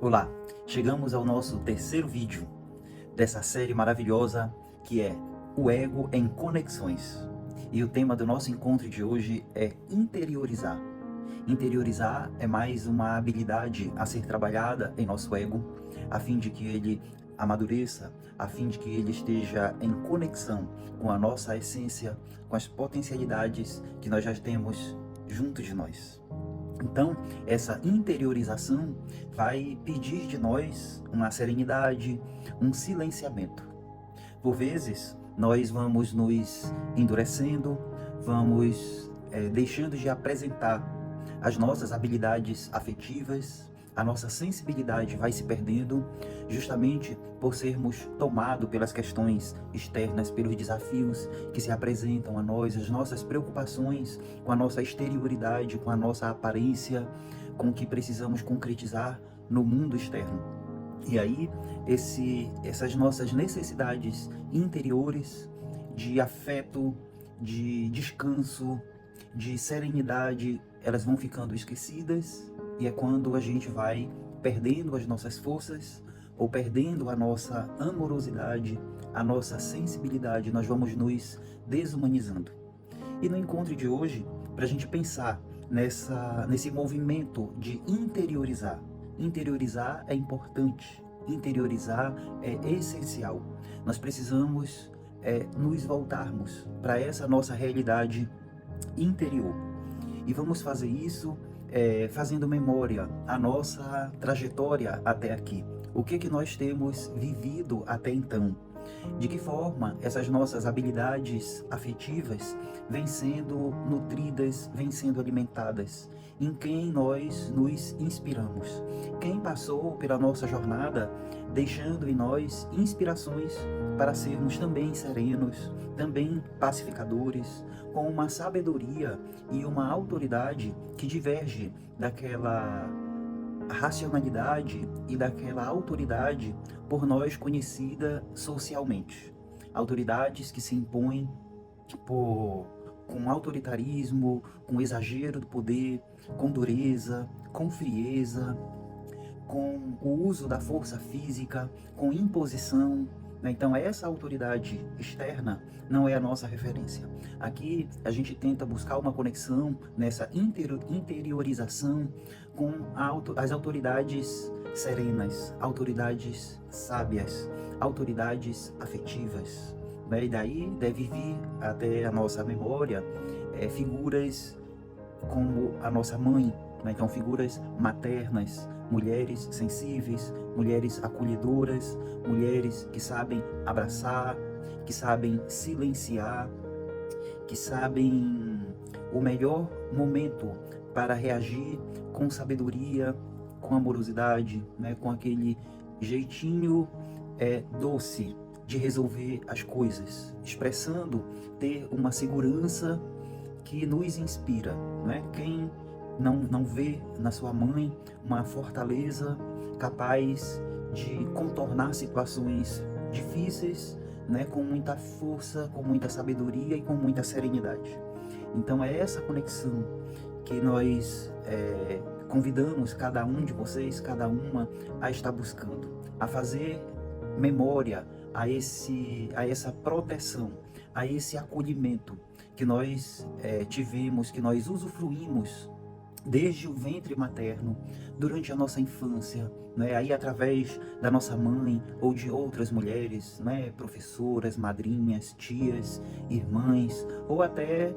Olá, chegamos ao nosso terceiro vídeo dessa série maravilhosa que é o ego em conexões. E o tema do nosso encontro de hoje é interiorizar. Interiorizar é mais uma habilidade a ser trabalhada em nosso ego, a fim de que ele amadureça, a fim de que ele esteja em conexão com a nossa essência, com as potencialidades que nós já temos junto de nós. Então, essa interiorização vai pedir de nós uma serenidade, um silenciamento. Por vezes, nós vamos nos endurecendo, vamos deixando de apresentar as nossas habilidades afetivas, a nossa sensibilidade vai se perdendo, justamente por sermos tomados pelas questões externas, pelos desafios que se apresentam a nós, as nossas preocupações com a nossa exterioridade, com a nossa aparência, com o que precisamos concretizar no mundo externo. E aí, essas nossas necessidades interiores de afeto, de descanso, de serenidade, elas vão ficando esquecidas, e é quando a gente vai perdendo as nossas forças, ou perdendo a nossa amorosidade, a nossa sensibilidade, nós vamos nos desumanizando. E no encontro de hoje, para a gente pensar nesse movimento de interiorizar. Interiorizar é importante, interiorizar é essencial. Nós precisamos nos voltarmos para essa nossa realidade interior. E vamos fazer isso fazendo memória a nossa trajetória até aqui. O que nós temos vivido até então? De que forma essas nossas habilidades afetivas vêm sendo nutridas, vêm sendo alimentadas? Em quem nós nos inspiramos? Quem passou pela nossa jornada, deixando em nós inspirações para sermos também serenos, também pacificadores, com uma sabedoria e uma autoridade que diverge daquela racionalidade e daquela autoridade por nós conhecida socialmente. Autoridades que se impõem com autoritarismo, com exagero do poder, com dureza, com frieza, com o uso da força física, com imposição. Então essa autoridade externa não é a nossa referência. Aqui a gente tenta buscar uma conexão nessa interiorização com as autoridades serenas, autoridades sábias, autoridades afetivas. E daí deve vir até a nossa memória figuras como a nossa mãe, então figuras maternas, mulheres sensíveis, mulheres acolhedoras, mulheres que sabem abraçar, que sabem silenciar, que sabem o melhor momento para reagir com sabedoria, com amorosidade, com aquele jeitinho doce de resolver as coisas, expressando ter uma segurança que nos inspira. Quem não vê na sua mãe uma fortaleza capaz de contornar situações difíceis, com muita força, com muita sabedoria e com muita serenidade. Então é essa conexão que nós convidamos cada um de vocês, cada uma, a estar buscando, a fazer memória a essa proteção, a esse acolhimento que nós tivemos, que nós usufruímos desde o ventre materno, durante a nossa infância, aí através da nossa mãe ou de outras mulheres, professoras, madrinhas, tias, irmãs, ou até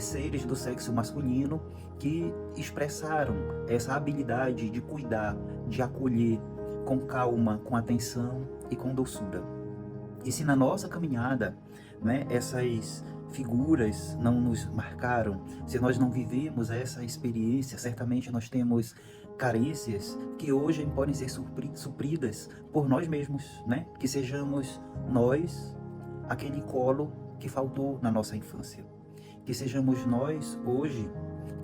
seres do sexo masculino que expressaram essa habilidade de cuidar, de acolher com calma, com atenção e com doçura. E se na nossa caminhada, essas figuras não nos marcaram, se nós não vivemos essa experiência, certamente nós temos carências que hoje podem ser supridas por nós mesmos, que sejamos nós aquele colo que faltou na nossa infância, que sejamos nós hoje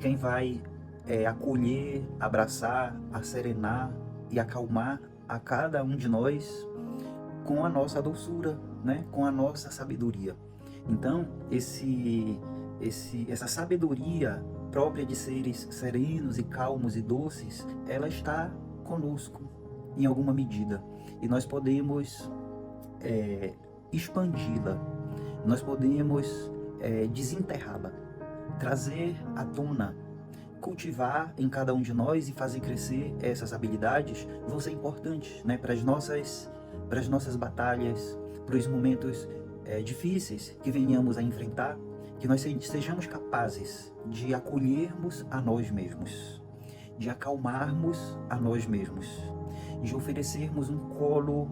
quem vai acolher, abraçar, acerenar e acalmar a cada um de nós com a nossa doçura, com a nossa sabedoria. Então, essa sabedoria própria de seres serenos e calmos e doces, ela está conosco em alguma medida e nós podemos expandi-la, nós podemos desenterrá-la, trazer à tona, cultivar em cada um de nós e fazer crescer essas habilidades vão ser importantes, né, para as nossas batalhas, para os momentos difíceis que venhamos a enfrentar, que nós sejamos capazes de acolhermos a nós mesmos, de acalmarmos a nós mesmos, de oferecermos um colo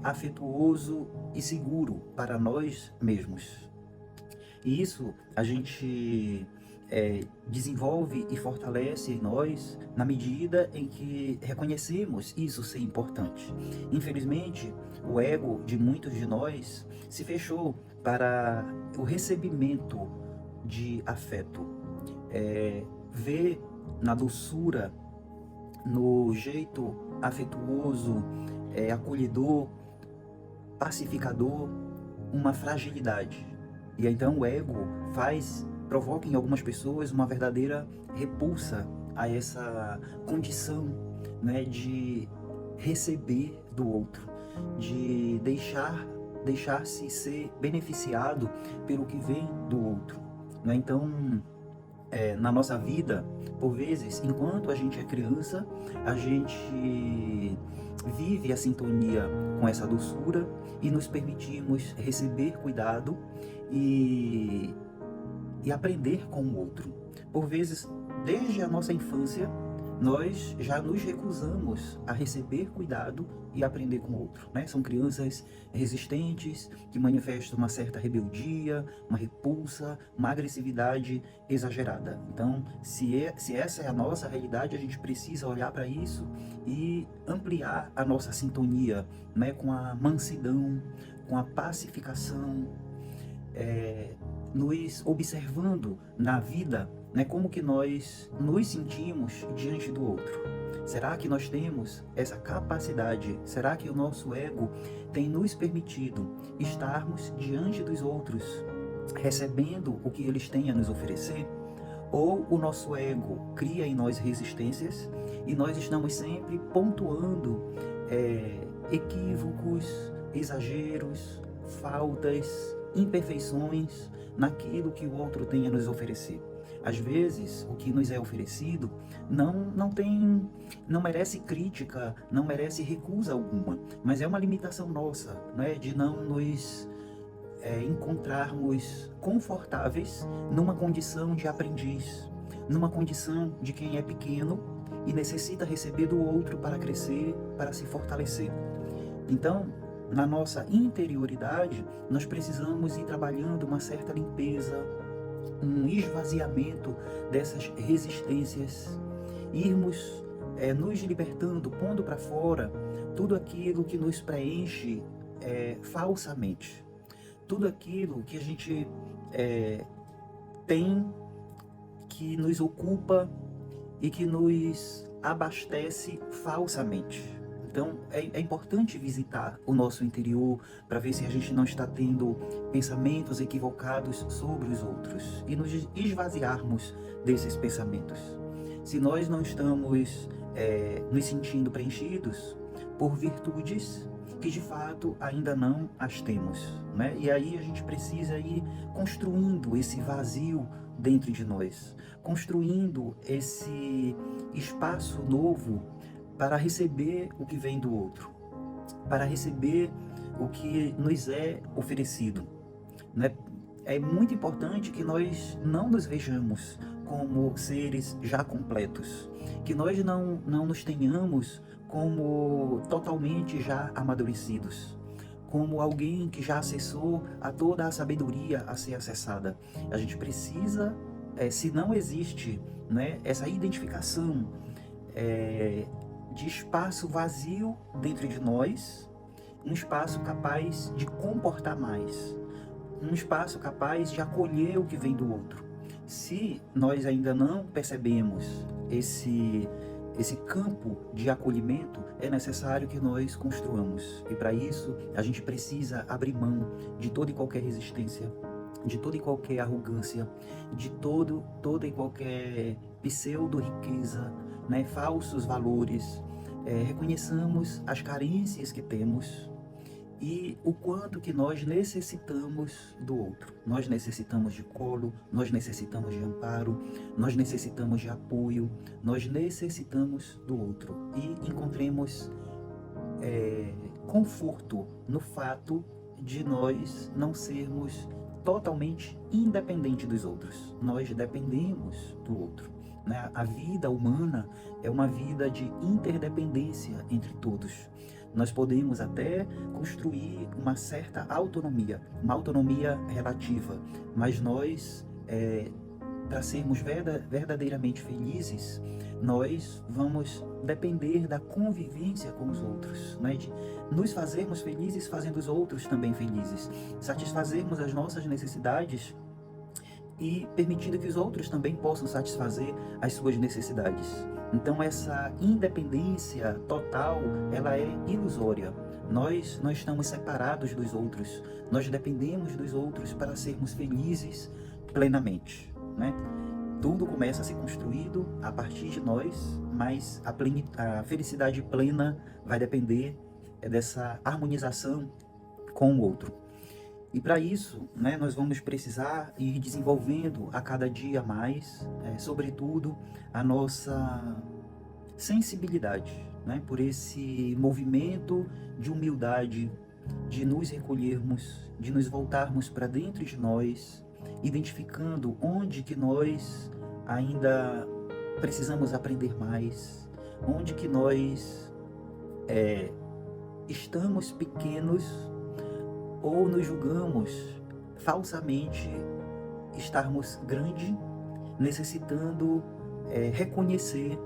afetuoso e seguro para nós mesmos. E isso a gente desenvolve e fortalece em nós na medida em que reconhecemos isso ser importante. Infelizmente, o ego de muitos de nós se fechou para o recebimento de afeto. Vê na doçura, no jeito afetuoso, acolhedor, pacificador, uma fragilidade. E então o ego provoca em algumas pessoas uma verdadeira repulsa a essa condição, né, de receber do outro, de deixar-se ser beneficiado pelo que vem do outro, né? Então, na nossa vida, por vezes, enquanto a gente é criança, a gente vive a sintonia com essa doçura e nos permitimos receber cuidado e aprender com o outro. Por vezes, desde a nossa infância, nós já nos recusamos a receber cuidado e aprender com o outro, né? São crianças resistentes, que manifestam uma certa rebeldia, uma repulsa, uma agressividade exagerada. Então, se essa é a nossa realidade, a gente precisa olhar para isso e ampliar a nossa sintonia, né? Com a mansidão, com a pacificação, nos observando na vida, né, como que nós nos sentimos diante do outro. Será que nós temos essa capacidade? Será que o nosso ego tem nos permitido estarmos diante dos outros, recebendo o que eles têm a nos oferecer? Ou o nosso ego cria em nós resistências e nós estamos sempre pontuando equívocos, exageros, faltas, imperfeições naquilo que o outro tem a nos oferecer? Às vezes, o que nos é oferecido não merece crítica, não merece recusa alguma, mas é uma limitação nossa, né, de não nos encontrarmos confortáveis numa condição de aprendiz, numa condição de quem é pequeno e necessita receber do outro para crescer, para se fortalecer. Então, na nossa interioridade, nós precisamos ir trabalhando uma certa limpeza, um esvaziamento dessas resistências, irmos nos libertando, pondo para fora tudo aquilo que nos preenche falsamente, tudo aquilo que a gente tem, que nos ocupa e que nos abastece falsamente. Então, é importante visitar o nosso interior para ver se a gente não está tendo pensamentos equivocados sobre os outros e nos esvaziarmos desses pensamentos. Se nós não estamos nos sentindo preenchidos por virtudes que de fato ainda não as temos, né? E aí a gente precisa ir construindo esse vazio dentro de nós, construindo esse espaço novo para receber o que vem do outro, para receber o que nos é oferecido, né? É muito importante que nós não nos vejamos como seres já completos, que nós não nos tenhamos como totalmente já amadurecidos, como alguém que já acessou a toda a sabedoria a ser acessada. A gente precisa, se não existe, né, essa identificação de espaço vazio dentro de nós, um espaço capaz de comportar mais, um espaço capaz de acolher o que vem do outro. Se nós ainda não percebemos esse campo de acolhimento, é necessário que nós construamos. E para isso, a gente precisa abrir mão de toda e qualquer resistência, de toda e qualquer arrogância, de toda e qualquer pseudo-riqueza, né, falsos valores, reconheçamos as carências que temos e o quanto que nós necessitamos do outro. Nós necessitamos de colo, nós necessitamos de amparo, nós necessitamos de apoio, nós necessitamos do outro. E encontremos conforto no fato de nós não sermos totalmente independentes dos outros. Nós dependemos do outro, né? A vida humana é uma vida de interdependência entre todos. Nós podemos até construir uma certa autonomia, uma autonomia relativa, mas nós, para sermos verdadeiramente felizes, nós vamos depender da convivência com os outros, né? De nos fazermos felizes fazendo os outros também felizes, satisfazermos as nossas necessidades e permitindo que os outros também possam satisfazer as suas necessidades. Então essa independência total, ela é ilusória. Nós não estamos separados dos outros, nós dependemos dos outros para sermos felizes plenamente, né? Tudo começa a ser construído a partir de nós, mas a felicidade plena vai depender dessa harmonização com o outro. E para isso, né, nós vamos precisar ir desenvolvendo a cada dia mais, sobretudo, a nossa sensibilidade, né, por esse movimento de humildade, de nos recolhermos, de nos voltarmos para dentro de nós, identificando onde que nós ainda precisamos aprender mais, onde que nós estamos pequenos ou nos julgamos falsamente estarmos grandes, necessitando reconhecer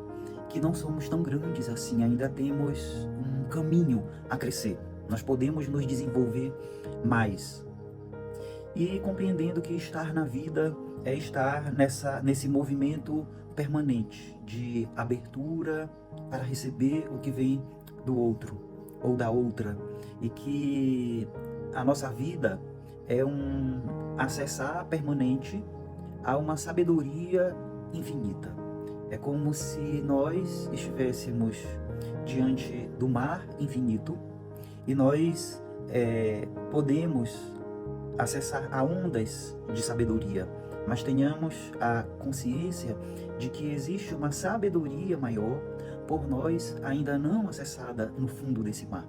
que não somos tão grandes assim, ainda temos um caminho a crescer, nós podemos nos desenvolver mais. E compreendendo que estar na vida é estar nesse movimento permanente de abertura para receber o que vem do outro ou da outra, e que a nossa vida é um acessar permanente a uma sabedoria infinita. É como se nós estivéssemos diante do mar infinito e nós podemos acessar a ondas de sabedoria, mas tenhamos a consciência de que existe uma sabedoria maior por nós ainda não acessada no fundo desse mar.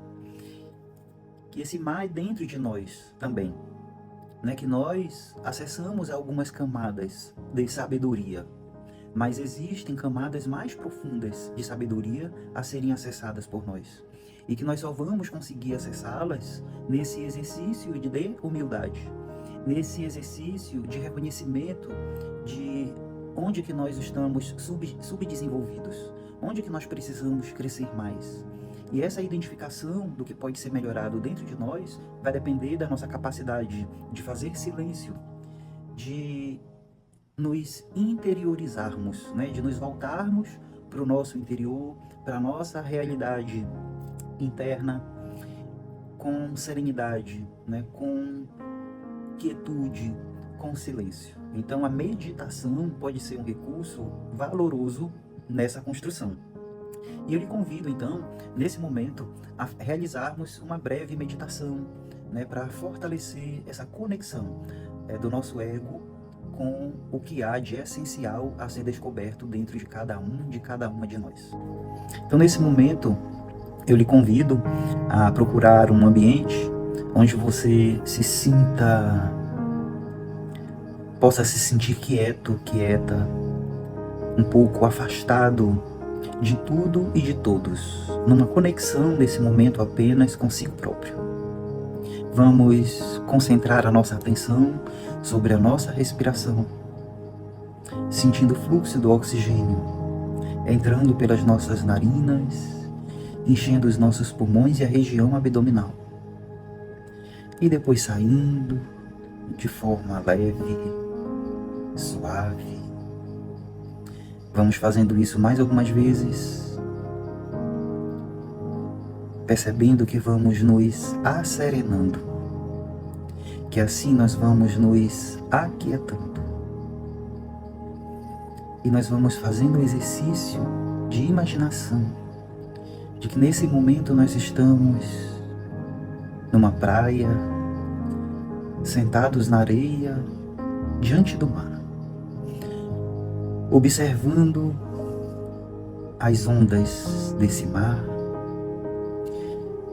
Que esse mar é dentro de nós também, né? Que nós acessamos algumas camadas de sabedoria, mas existem camadas mais profundas de sabedoria a serem acessadas por nós. E que nós só vamos conseguir acessá-las nesse exercício de humildade, nesse exercício de reconhecimento de onde que nós estamos subdesenvolvidos, onde que nós precisamos crescer mais. E essa identificação do que pode ser melhorado dentro de nós vai depender da nossa capacidade de fazer silêncio, de nos interiorizarmos, né? De nos voltarmos para o nosso interior, para a nossa realidade interna, com serenidade, né? Com quietude, com silêncio. Então a meditação pode ser um recurso valoroso nessa construção. E eu lhe convido, então, nesse momento, a realizarmos uma breve meditação, né, para fortalecer essa conexão do nosso ego com o que há de essencial a ser descoberto dentro de cada uma de nós. Então, nesse momento, eu lhe convido a procurar um ambiente onde você possa se sentir quieto, quieta, um pouco afastado de tudo e de todos, numa conexão nesse momento apenas consigo próprio. Vamos concentrar a nossa atenção sobre a nossa respiração, sentindo o fluxo do oxigênio entrando pelas nossas narinas, enchendo os nossos pulmões e a região abdominal, e depois saindo de forma leve, suave. Vamos fazendo isso mais algumas vezes, percebendo que vamos nos asserenando, que assim nós vamos nos aquietando. E nós vamos fazendo um exercício de imaginação, de que nesse momento nós estamos numa praia, sentados na areia, diante do mar, observando as ondas desse mar,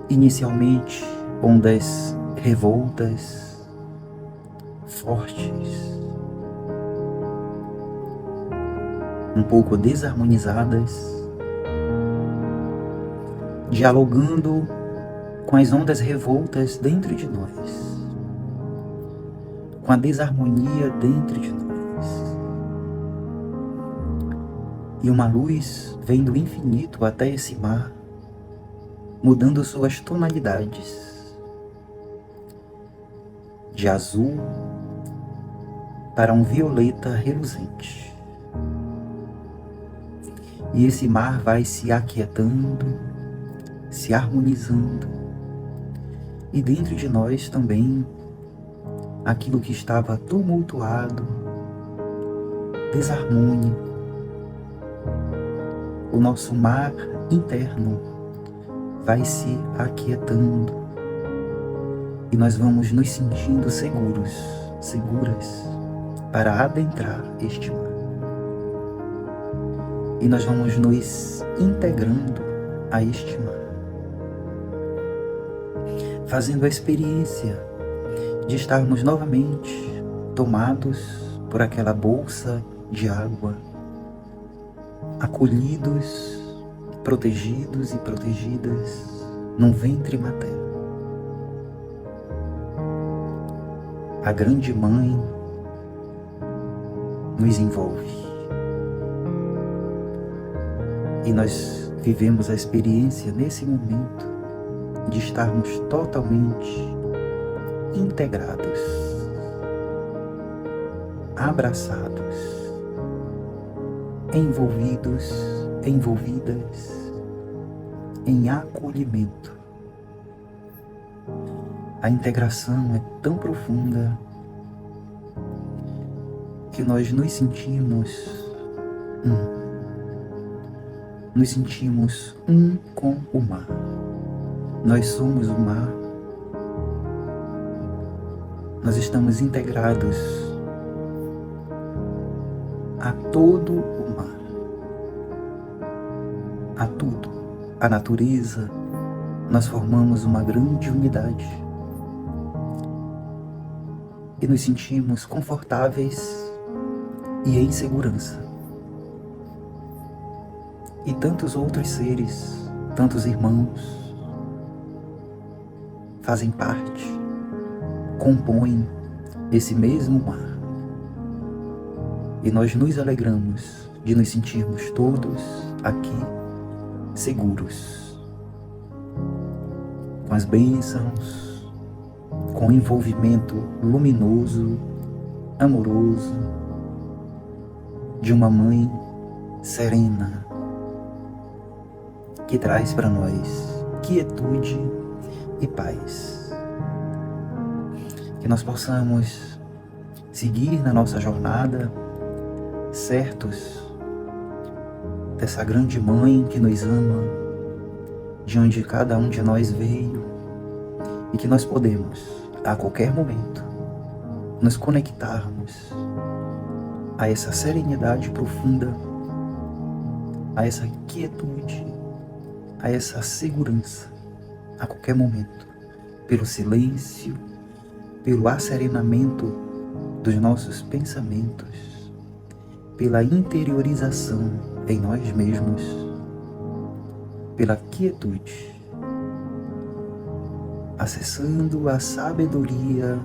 inicialmente ondas revoltas, fortes, um pouco desarmonizadas, dialogando com as ondas revoltas dentro de nós, com a desarmonia dentro de nós. E uma luz vem do infinito até esse mar, mudando suas tonalidades, de azul para um violeta reluzente. E esse mar vai se aquietando, se harmonizando, e dentro de nós também aquilo que estava tumultuado, desarmônico, o nosso mar interno vai se aquietando e nós vamos nos sentindo seguros, seguras para adentrar este mar. E nós vamos nos integrando a este mar, fazendo a experiência de estarmos novamente tomados por aquela bolsa de água, acolhidos, protegidos e protegidas num ventre materno. A grande mãe nos envolve e nós vivemos a experiência nesse momento de estarmos totalmente integrados, abraçados, envolvidos, envolvidas em acolhimento. A integração é tão profunda que nós nos sentimos um com o mar. Nós somos o mar. Nós estamos integrados a todo o mar, a tudo, a natureza. Nós formamos uma grande unidade e nos sentimos confortáveis e em segurança. E tantos outros seres, tantos irmãos, fazem parte, compõem esse mesmo mar. E nós nos alegramos de nos sentirmos todos aqui seguros, com as bênçãos, com o envolvimento luminoso, amoroso, de uma mãe serena, que traz para nós quietude e paz. Que nós possamos seguir na nossa jornada, certos dessa grande mãe que nos ama, de onde cada um de nós veio, e que nós podemos, a qualquer momento, nos conectarmos a essa serenidade profunda, a essa quietude, a essa segurança, a qualquer momento, pelo silêncio, pelo asserenamento dos nossos pensamentos, pela interiorização em nós mesmos, pela quietude, acessando a sabedoria,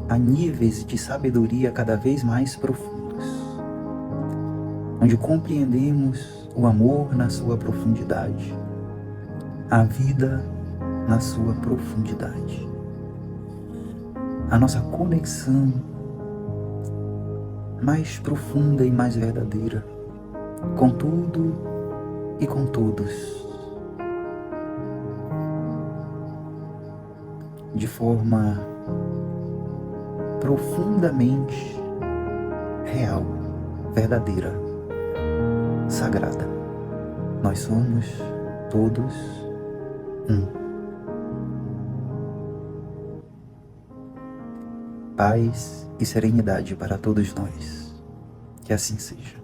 a níveis de sabedoria cada vez mais profundos, onde compreendemos o amor na sua profundidade, a vida na sua profundidade, a nossa conexão mais profunda e mais verdadeira com tudo e com todos, de forma profundamente real, verdadeira, sagrada. Nós somos todos um. Paz e serenidade para todos nós. Que assim seja.